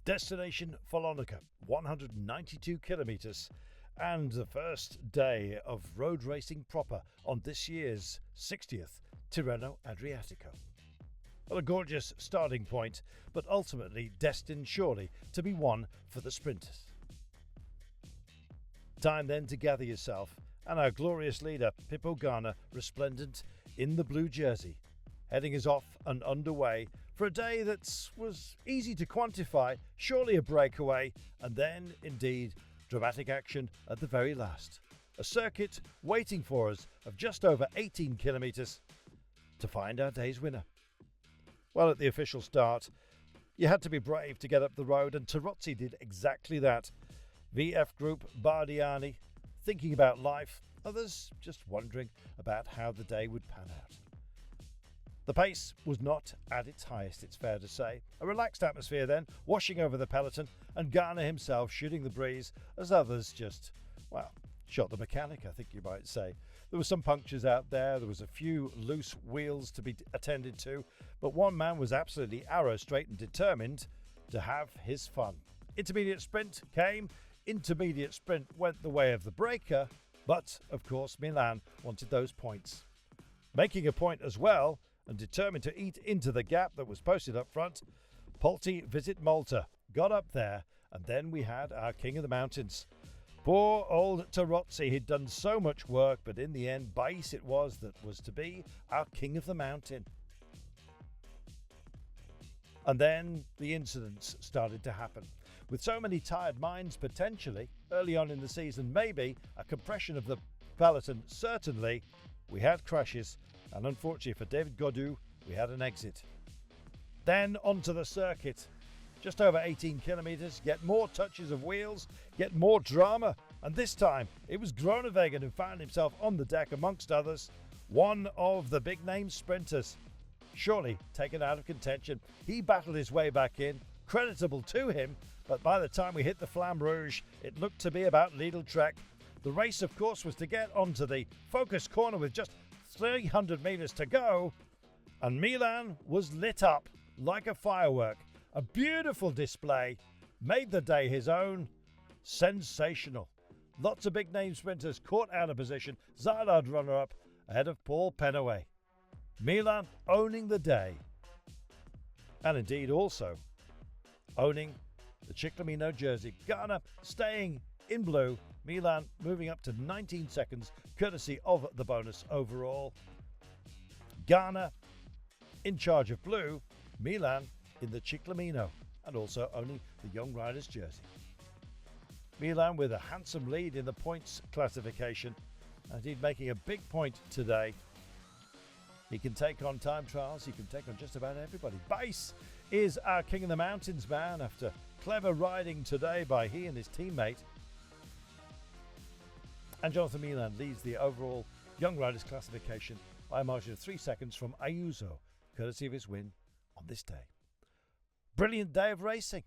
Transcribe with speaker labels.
Speaker 1: Destination Follonica, 192 kilometres, and the first day of road racing proper on this year's 60th Tirreno-Adriatico. Well, a gorgeous starting point, but ultimately destined surely to be one for the sprinters. Time then to gather yourself, and our glorious leader, Pippo Ganna, resplendent in the blue jersey, heading us off and underway for a day that was easy to quantify, surely a breakaway, and then, indeed, dramatic action at the very last. A circuit waiting for us of just over 18 kilometres to find our day's winner. Well, at the official start, you had to be brave to get up the road, and Terozzi did exactly that. VF Group, Bardiani, thinking about life, others just wondering about how the day would pan out. The pace was not at its highest, it's fair to say. A relaxed atmosphere then, washing over the peloton, and Ganna himself shooting the breeze as others just, well, shot the mechanic, I think you might say. There were some punctures out there was a few loose wheels to be attended to, but one man was absolutely arrow straight and determined to have his fun. Intermediate sprint came, intermediate sprint went the way of the breaker, but of course Milan wanted those points. Making a point as well, and determined to eat into the gap that was posted up front, Polti Visit Malta got up there, and then we had our King of the Mountains. Poor old Terozzi, he'd done so much work, but in the end, Bais it was that was to be our King of the Mountain. And then the incidents started to happen. With so many tired minds potentially, early on in the season, maybe a compression of the peloton, certainly, we had crashes, and unfortunately for David Gaudu, we had an exit. Then onto the circuit. Just over 18 kilometres, get more touches of wheels, get more drama, and this time it was Groenewegen who found himself on the deck amongst others, one of the big name sprinters. Surely taken out of contention, he battled his way back in, creditable to him, but by the time we hit the Flamme Rouge, it looked to be about Lidl Trek. The race, of course, was to get onto the focus corner with just 300 metres to go, and Milan was lit up like a firework. A beautiful display, made the day his own. Sensational. Lots of big name sprinters caught out of position. Zardard runner-up ahead of Paul Penaway. Milan owning the day, and indeed also owning the Ciclamino jersey. Ganna staying in blue, Milan moving up to 19 seconds courtesy of the bonus overall. Ganna in charge of blue, Milan in the Ciclamino, and also owning the young riders jersey. Milan with a handsome lead in the points classification, and he's making a big point today. He can take on time trials, he can take on just about everybody. Bais is our King of the Mountains man after clever riding today by he and his teammate. And Jonathan Milan leads the overall young riders classification by a margin of 3 seconds from Ayuso, courtesy of his win on this day. Brilliant day of racing.